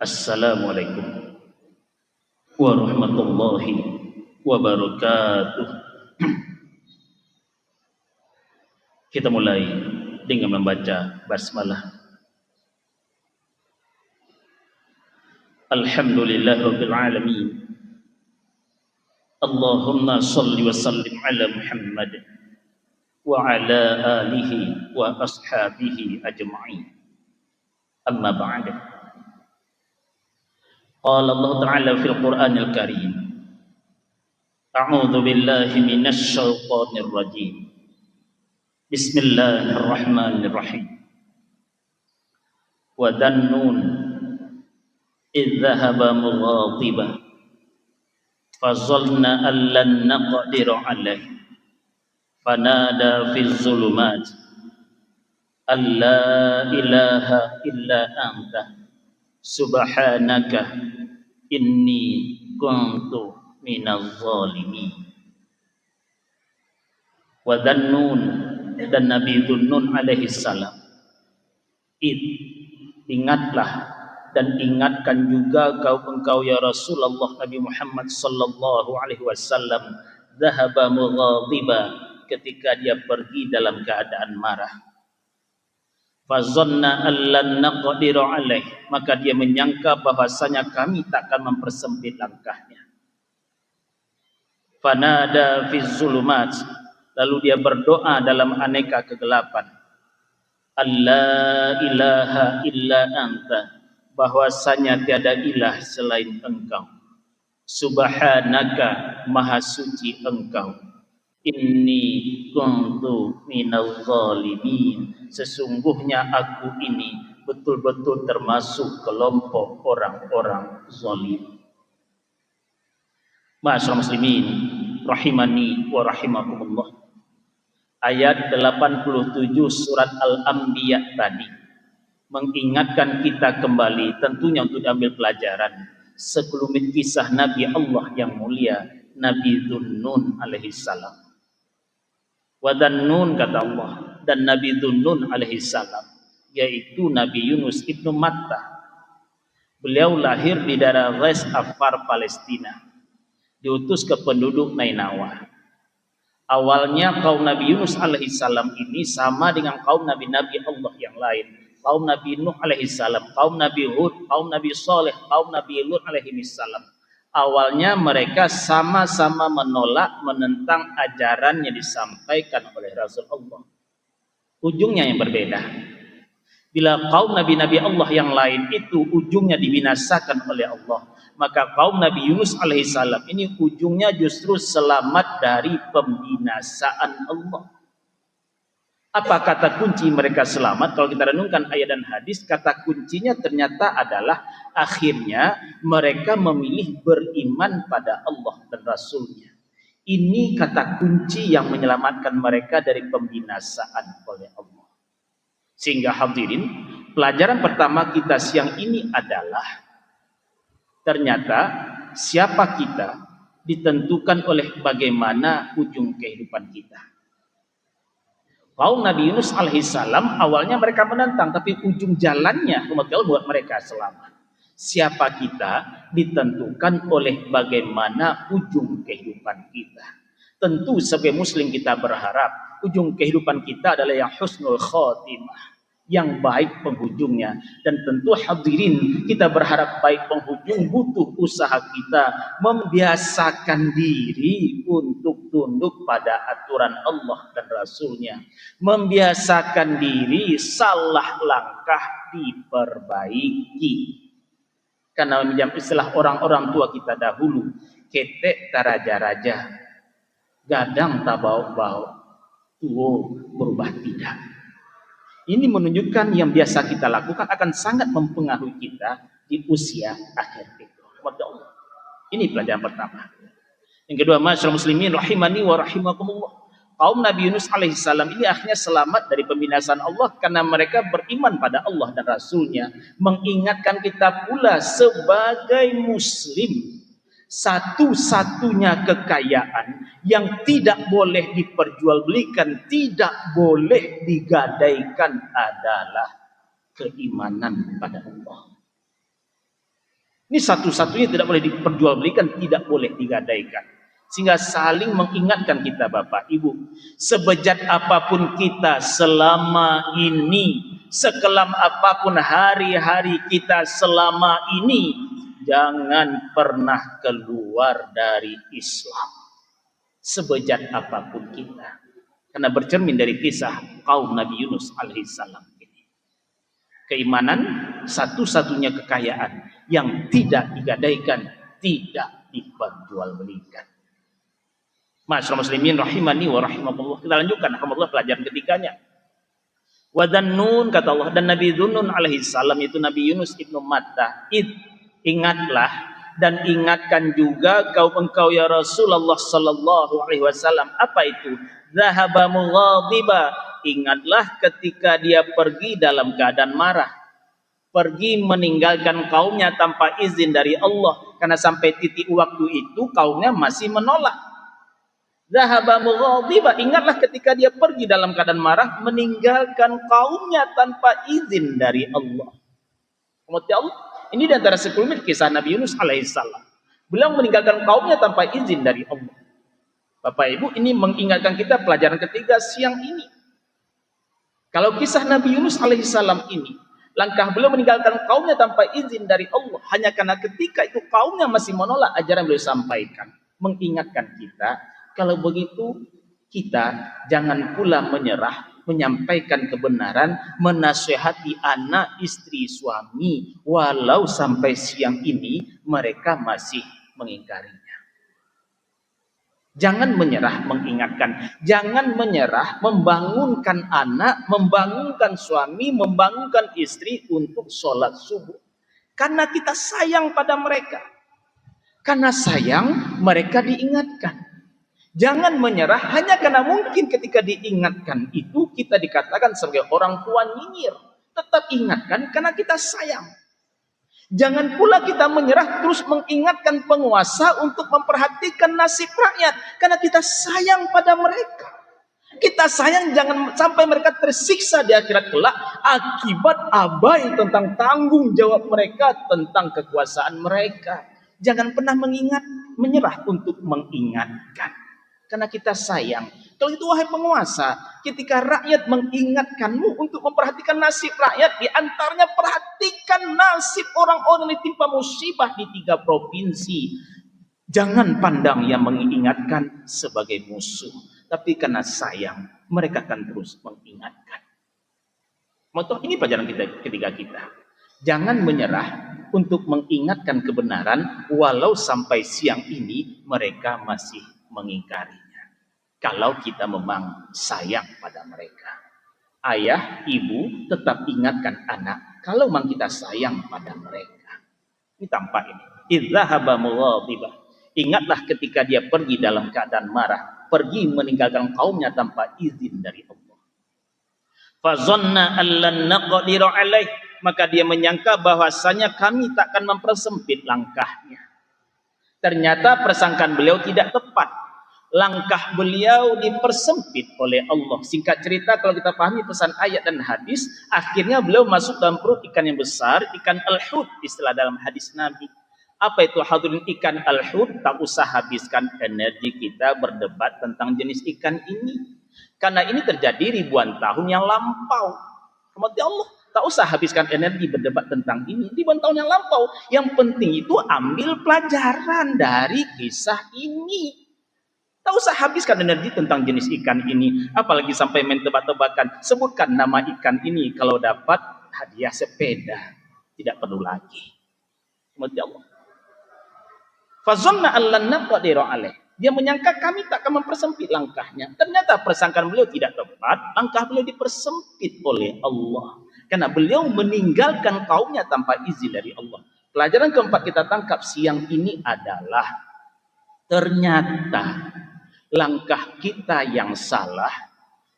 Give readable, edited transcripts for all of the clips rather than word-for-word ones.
Assalamualaikum warahmatullahi wabarakatuh. Kita mulai dengan membaca basmalah. Alhamdulillahirabbil alamin. Allahumma shalli wa sallim ala Muhammad wa ala alihi wa ashabihi ajma'in. Amma ba'd. Qala Allah Ta'ala fil Qur'anil Karim. A'udzu billahi minasy syaithanir rajim. Bismillahirrahmanirrahim. Wa dhannun idh dhahaba mughadiban fazanna an lan naqdir 'alaihi fanada fi dhulumat alla ilaha illa anta subhanaka inni kuntu minaz zalimin. Wa dhannun, dan Nabi Dhunnun alaihi salam, ingatlah dan ingatkan juga engkau ya Rasulullah Nabi Muhammad sallallahu alaihi wasallam, dhahaba mughadiba, ketika dia pergi dalam keadaan marah. Fazanna allan naqdiru alaih, maka dia menyangka bahwasanya kami takkan mempersempit langkahnya. Fanada fi zulumat, lalu dia berdoa dalam aneka kegelapan. Alla ilaha illa anta, bahwasanya tiada ilah selain engkau. Subhanaka, maha suci engkau. Inni kuntu minaz zalimin, sesungguhnya aku ini betul-betul termasuk kelompok orang-orang zalim. Ma'asyiral muslimin rahimani wa rahimakumullah. Ayat 87 surat Al-Anbiya tadi mengingatkan kita kembali, tentunya untuk diambil pelajaran, sekelumit kisah Nabi Allah yang mulia, Nabi Dhunnun alaihi salam. Wa dhannun, kata Allah, dan Nabi Dhunnun alaihi salam, yaitu Nabi Yunus ibnu Matta. Beliau lahir di daerah Res Afar, Palestina, diutus ke penduduk Nainawa. Awalnya kaum Nabi Yunus alaihi salam ini sama dengan kaum nabi-nabi Allah yang lain. Kaum Nabi Nuh alaihi salam, kaum Nabi Hud, kaum Nabi Saleh, kaum Nabi Lut alaihi salam. Awalnya mereka sama-sama menolak, menentang ajaran yang disampaikan oleh Rasulullah. Ujungnya yang berbeda. Bila kaum nabi-nabi Allah yang lain itu ujungnya dibinasakan oleh Allah, maka kaum Nabi Yunus alaihissalam ini ujungnya justru selamat dari pembinasaan Allah. Apa kata kunci mereka selamat? Kalau kita renungkan ayat dan hadis, kata kuncinya ternyata adalah akhirnya mereka memilih beriman pada Allah dan Rasulnya. Ini kata kunci yang menyelamatkan mereka dari pembinasaan oleh Allah. Sehingga hadirin, pelajaran pertama kita siang ini adalah ternyata siapa kita ditentukan oleh bagaimana ujung kehidupan kita. Kaum Nabi Yunus alaihissalam awalnya mereka menentang, tapi ujung jalannya umat Allah buat mereka selamat. Siapa kita ditentukan oleh bagaimana ujung kehidupan kita. Tentu sebagai muslim kita berharap ujung kehidupan kita adalah yang husnul khotimah, yang baik penghujungnya. Dan tentu hadirin, kita berharap baik penghujung butuh usaha kita membiasakan diri untuk tunduk pada aturan Allah dan Rasulnya, membiasakan diri salah langkah diperbaiki. Karena meminjam istilah orang-orang tua kita dahulu, ketek taraja-raja, gadang tabau-bau, tuo berubah tidak. Ini menunjukkan yang biasa kita lakukan akan sangat mempengaruhi kita di usia akhir itu. Ini pelajaran pertama. Yang kedua, ma'asyiral muslimin rahimani wa rahimakumullah. Kaum Nabi Yunus alaihissalam ini akhirnya selamat dari pembinasaan Allah karena mereka beriman pada Allah dan Rasulnya. Mengingatkan kita pula sebagai muslim, satu-satunya kekayaan yang tidak boleh diperjualbelikan, tidak boleh digadaikan adalah keimanan pada Allah. Ini satu-satunya tidak boleh diperjualbelikan, tidak boleh digadaikan. Sehingga saling mengingatkan kita Bapak Ibu, sebejat apapun kita selama ini, sekelam apapun hari-hari kita selama ini, jangan pernah keluar dari Islam. Sebejat apapun kita. Karena bercermin dari kisah kaum Nabi Yunus alaihissalam ini. Keimanan satu-satunya kekayaan yang tidak digadaikan, tidak diperjualbelikan. Masyaallah muslimin rahimani wa rahimakumullah. Kita lanjutkan alhamdulillah pelajaran ketiganya. Wa dzannun, kata Allah, dan Nabi Dzannun alaihissalam itu Nabi Yunus ibnu Matta. Ingatlah dan ingatkan juga engkau ya Rasulullah sallallahu alaihi wasallam. Apa itu? Zahaba mughadiba. Ingatlah ketika dia pergi dalam keadaan marah. Pergi meninggalkan kaumnya tanpa izin dari Allah, karena sampai titik waktu itu kaumnya masih menolak. Zahaba mughadiba, ingatlah ketika dia pergi dalam keadaan marah meninggalkan kaumnya tanpa izin dari Allah. Allah. Ini di antara sekelumit kisah Nabi Yunus alaihissalam. Beliau meninggalkan kaumnya tanpa izin dari Allah. Bapak Ibu, ini mengingatkan kita pelajaran ketiga siang ini. Kalau kisah Nabi Yunus alaihissalam ini, langkah beliau meninggalkan kaumnya tanpa izin dari Allah, hanya karena ketika itu kaumnya masih menolak ajaran beliau sampaikan. Mengingatkan kita, kalau begitu kita jangan pula menyerah, menyampaikan kebenaran, menasihati anak, istri, suami, walau sampai siang ini mereka masih mengingkarinya. Jangan menyerah mengingatkan, jangan menyerah membangunkan anak, membangunkan suami, membangunkan istri untuk sholat subuh. Karena kita sayang pada mereka. Karena sayang mereka diingatkan. Jangan menyerah hanya karena mungkin ketika diingatkan itu kita dikatakan sebagai orang tua nyinyir. Tetap ingatkan karena kita sayang. Jangan pula kita menyerah terus mengingatkan penguasa untuk memperhatikan nasib rakyat. Karena kita sayang pada mereka. Kita sayang jangan sampai mereka tersiksa di akhirat kelak akibat abai tentang tanggung jawab mereka tentang kekuasaan mereka. Jangan pernah menyerah untuk mengingatkan. Karena kita sayang. Kalau itu wahai penguasa, ketika rakyat mengingatkanmu untuk memperhatikan nasib rakyat, di antaranya perhatikan nasib orang-orang yang ditimpa musibah di 3 provinsi. Jangan pandang yang mengingatkan sebagai musuh, tapi karena sayang, mereka akan terus mengingatkan. Moto ini pelajaran ketiga kita. Jangan menyerah untuk mengingatkan kebenaran, walau sampai siang ini mereka masih mengingkarinya. Kalau kita memang sayang pada mereka. Ayah, ibu tetap ingatkan anak kalau memang kita sayang pada mereka. Ini tampak ini. Idzahaba mughadiba. Ingatlah ketika dia pergi dalam keadaan marah, pergi meninggalkan kaumnya tanpa izin dari Allah. Fazanna allan naqdiru alaih, maka dia menyangka bahwasanya kami takkan mempersempit langkahnya. Ternyata persangkaan beliau tidak tepat. Langkah beliau dipersempit oleh Allah. Singkat cerita, kalau kita pahami pesan ayat dan hadis, akhirnya beliau masuk dalam perut ikan yang besar, ikan al-hud, istilah dalam hadis Nabi. Apa itu hadirin ikan al-hud? Tak usah habiskan energi kita berdebat tentang jenis ikan ini. Karena ini terjadi ribuan tahun yang lampau. Kemudian Allah, tak usah habiskan energi berdebat tentang ini. Ribuan tahun yang lampau. Yang penting itu ambil pelajaran dari kisah ini. Tak usah habiskan energi tentang jenis ikan ini. Apalagi sampai main tebak-tebakan. Sebutkan nama ikan ini. Kalau dapat hadiah sepeda. Tidak perlu lagi. Kemudian Allah. Fazanna allan naqdiru alaih. Dia menyangka kami tak akan mempersempit langkahnya. Ternyata persangkaan beliau tidak tepat. Langkah beliau dipersempit oleh Allah. Karena beliau meninggalkan kaumnya tanpa izin dari Allah. Pelajaran keempat kita tangkap siang ini adalah ternyata langkah kita yang salah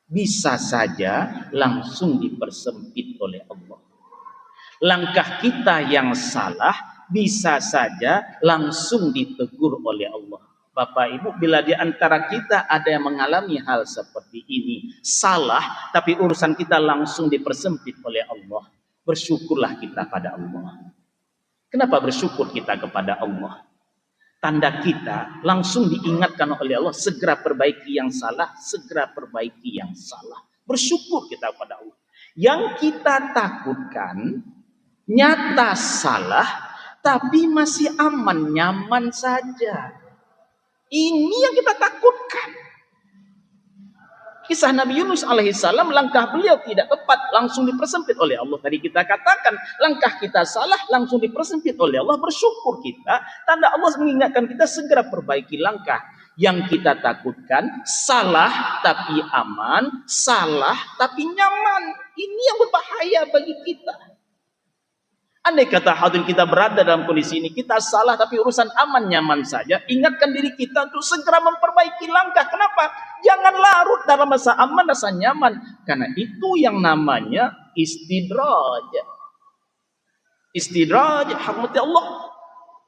bisa saja langsung dipersempit oleh Allah. Langkah kita yang salah bisa saja langsung ditegur oleh Allah. Bapak Ibu, bila di antara kita ada yang mengalami hal seperti ini, salah tapi urusan kita langsung dipersempit oleh Allah, bersyukurlah kita pada Allah. Kenapa bersyukur kita kepada Allah? Tanda kita langsung diingatkan oleh Allah, segera perbaiki yang salah, segera perbaiki yang salah. Bersyukur kita kepada Allah. Yang kita takutkan nyata salah, tapi masih aman, nyaman saja. Ini yang kita takutkan. Kisah Nabi Yunus alaihissalam, langkah beliau tidak tepat, langsung dipersempit oleh Allah. Tadi kita katakan, langkah kita salah, langsung dipersempit oleh Allah. Bersyukur kita, tanda Allah mengingatkan kita segera perbaiki langkah. Yang kita takutkan, salah tapi aman, salah tapi nyaman. Ini yang berbahaya bagi kita. Andai kata hadirin kita berada dalam kondisi ini, kita salah tapi urusan aman nyaman saja, ingatkan diri kita untuk segera memperbaiki langkah. Kenapa? Jangan larut dalam masa aman, masa nyaman. Karena itu yang namanya istidraj. Istidraj, rahmati Allah,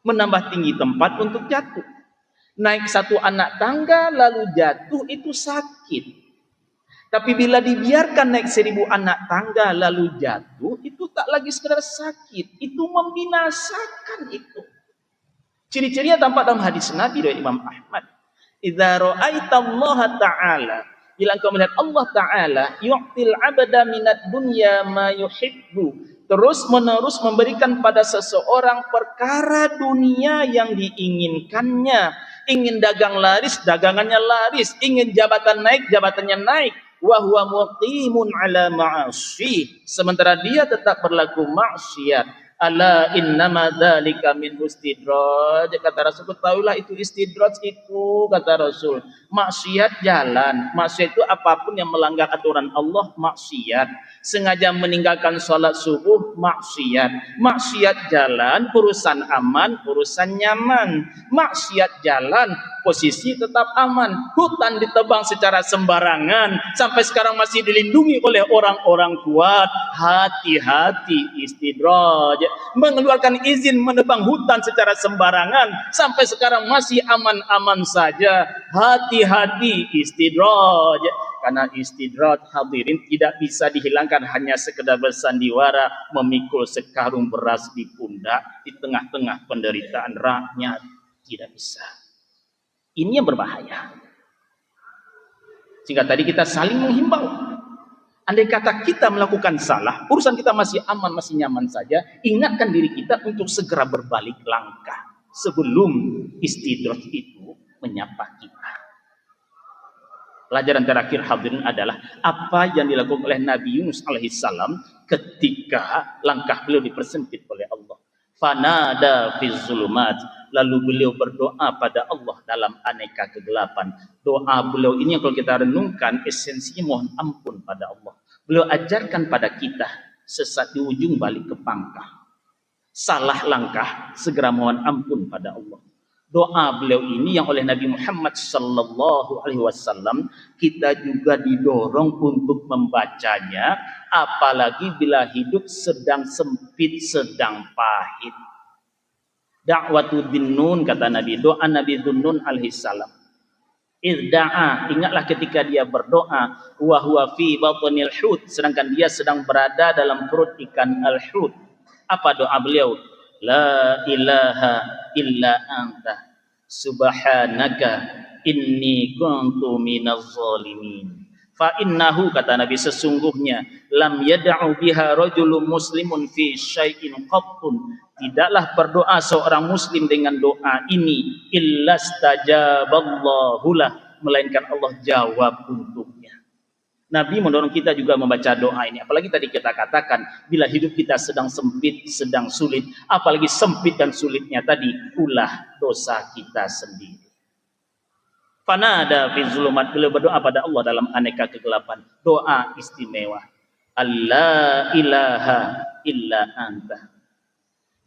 menambah tinggi tempat untuk jatuh. Naik satu anak tangga lalu jatuh itu sakit. Tapi bila dibiarkan naik 1000 anak tangga lalu jatuh, itu tak lagi sekedar sakit, itu membinasakan itu. Ciri-cirinya tampak dalam hadis Nabi dari Imam Ahmad. Idza ra'aita Allah Ta'ala, bila engkau melihat Allah Ta'ala, yu'til 'abda minad dunya ma yuhibbu, terus menerus memberikan pada seseorang perkara dunia yang diinginkannya. Ingin dagang laris, dagangannya laris. Ingin jabatan naik, jabatannya naik. Wa huwa muqimun ala ma'asyi, sementara dia tetap berlaku maksiat. Ala innama dzalika min istidraj, kata Rasul, ketahuilah itu istidraj itu, kata Rasul. Maksiat jalan, maksiat itu apapun yang melanggar aturan Allah, maksiat. Sengaja meninggalkan sholat subuh, maksiat. Maksiat jalan, urusan aman, urusan nyaman. Maksiat jalan, posisi tetap aman. Hutan ditebang secara sembarangan, sampai sekarang masih dilindungi oleh orang-orang kuat. Hati-hati, istidraj. Mengeluarkan izin menebang hutan secara sembarangan, sampai sekarang masih aman-aman saja. Hati-hati, istidraj. Karena istidraj, hadirin, tidak bisa dihilangkan hanya sekedar bersandiwara memikul sekarung beras di pundak di tengah-tengah penderitaan rakyat. Tidak bisa. Ini yang berbahaya. Sehingga tadi kita saling menghimbau. Andai kata kita melakukan salah, urusan kita masih aman, masih nyaman saja, ingatkan diri kita untuk segera berbalik langkah sebelum istidraj itu menyapa kita. Pelajaran terakhir hadirin adalah apa yang dilakukan oleh Nabi Yunus alaihissalam ketika langkah beliau dipersempit oleh Allah. Fanada fi zulumat, lalu beliau berdoa pada Allah dalam aneka kegelapan. Doa beliau ini kalau kita renungkan, esensinya mohon ampun pada Allah. Beliau ajarkan pada kita, sesat di ujung balik ke pangkal. Salah langkah, segera mohon ampun pada Allah. Doa beliau ini yang oleh Nabi Muhammad sallallahu alaihi wasallam kita juga didorong untuk membacanya, apalagi bila hidup sedang sempit, sedang pahit. Da'watu Dhinnun, kata Nabi, doa Nabi Dhunnun alaihi salam. Idda'a, ingatlah ketika dia berdoa, wa huwa fi batnil hut, sedangkan dia sedang berada dalam perut ikan al-hut. Apa doa beliau? La ilaha illa anta subhanaka inni kuntu minaz zalimin. Fa innahu, kata Nabi, sesungguhnya lam yad'u biha rajulun muslimun fi syai'in qattun, tidaklah berdoa seorang muslim dengan doa ini illa stajaballahu lah, melainkan Allah jawab untuknya. Nabi mendorong kita juga membaca doa ini. Apalagi tadi kita katakan, bila hidup kita sedang sempit, sedang sulit, apalagi sempit dan sulitnya tadi, ulah dosa kita sendiri. Fanada fi zulumat, beliau berdoa pada Allah dalam aneka kegelapan. Doa istimewa. Allah ilaha illa anta,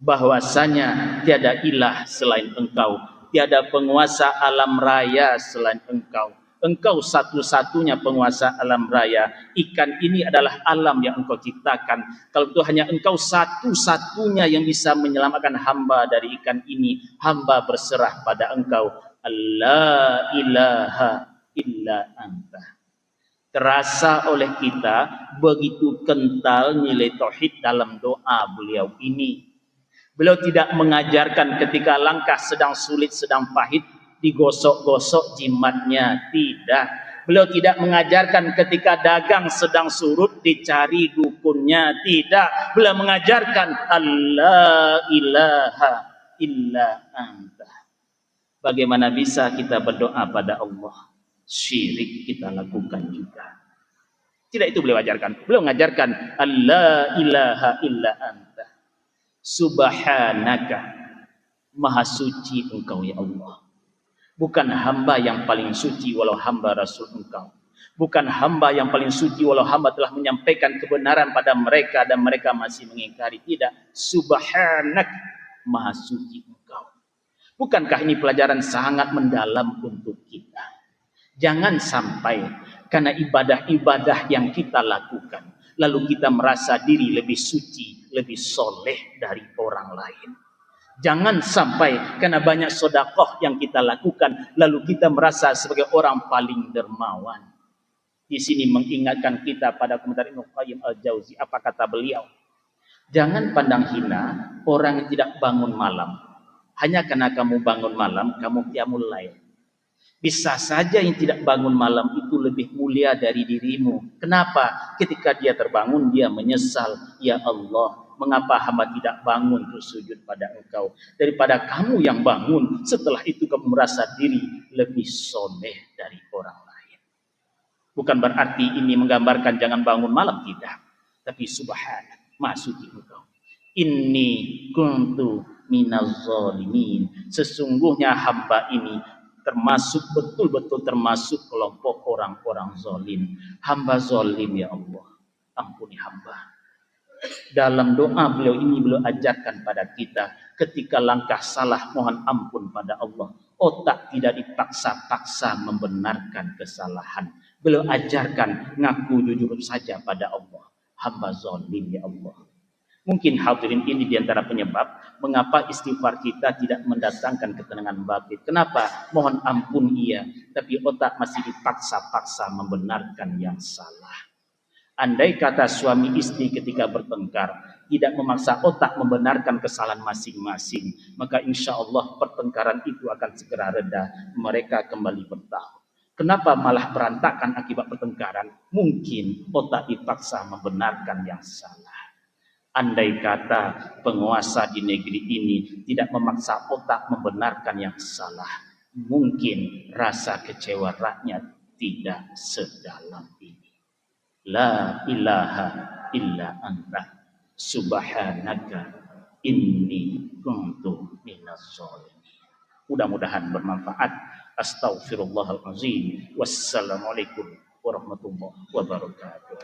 bahwasanya tiada ilah selain engkau, tiada penguasa alam raya selain engkau. Engkau satu-satunya penguasa alam raya. Ikan ini adalah alam yang engkau ciptakan. Kalau itu hanya engkau satu-satunya yang bisa menyelamatkan hamba dari ikan ini, hamba berserah pada engkau. Allah ilaha illa anta. Terasa oleh kita begitu kental nilai tauhid dalam doa beliau ini. Beliau tidak mengajarkan ketika langkah sedang sulit, sedang pahit, digosok-gosok jimatnya. Tidak. Beliau tidak mengajarkan ketika dagang sedang surut, dicari dukunnya. Tidak. Beliau mengajarkan Allah ilaha illa anta. Bagaimana bisa kita berdoa pada Allah? Syirik kita lakukan juga. Tidak itu beliau ajarkan. Beliau mengajarkan Allah ilaha illa anta. Subhanaka, maha suci engkau ya Allah. Bukan hamba yang paling suci walau hamba Rasul engkau. Bukan hamba yang paling suci walau hamba telah menyampaikan kebenaran pada mereka dan mereka masih mengingkari. Tidak. Subhanak, maha suci engkau. Bukankah ini pelajaran sangat mendalam untuk kita? Jangan sampai karena ibadah-ibadah yang kita lakukan, lalu kita merasa diri lebih suci, lebih soleh dari orang lain. Jangan sampai karena banyak sedekah yang kita lakukan, lalu kita merasa sebagai orang paling dermawan. Di sini mengingatkan kita pada komentar Ibnu Qayyim Al-Jauzi. Apa kata beliau? Jangan pandang hina orang yang tidak bangun malam. Hanya karena kamu bangun malam, kamu qiyamul lail. Bisa saja yang tidak bangun malam itu lebih mulia dari dirimu. Kenapa? Ketika dia terbangun, dia menyesal. Ya Allah, mengapa hamba tidak bangun untuk sujud pada engkau? Daripada kamu yang bangun, setelah itu kamu merasa diri lebih soleh dari orang lain. Bukan berarti ini menggambarkan jangan bangun malam, tidak. Tapi subhanallah, maha suci engkau. Inni kuntu minaz zalimin. Sesungguhnya hamba ini termasuk betul-betul termasuk kelompok orang-orang zalim. Hamba zalim ya Allah, ampuni hamba. Dalam doa beliau ini beliau ajarkan pada kita, ketika langkah salah mohon ampun pada Allah. Otak tidak dipaksa-paksa membenarkan kesalahan. Beliau ajarkan ngaku jujur saja pada Allah. Hamba zalim ya Allah. Mungkin hadirin ini diantara penyebab mengapa istighfar kita tidak mendatangkan ketenangan batin. Kenapa? Mohon ampun iya, tapi otak masih dipaksa-paksa membenarkan yang salah. Andai kata suami istri ketika bertengkar tidak memaksa otak membenarkan kesalahan masing-masing, maka insya Allah pertengkaran itu akan segera reda, mereka kembali bertahan. Kenapa malah berantakan akibat pertengkaran? Mungkin otak dipaksa membenarkan yang salah. Andai kata penguasa di negeri ini tidak memaksa otak membenarkan yang salah, mungkin rasa kecewa rakyat tidak sedalam ini. La ilaha illa anta subhanaka inni kuntu minaz zalimin. Mudah-mudahan bermanfaat. Astaghfirullahalazim. Wassalamualaikum warahmatullahi wabarakatuh.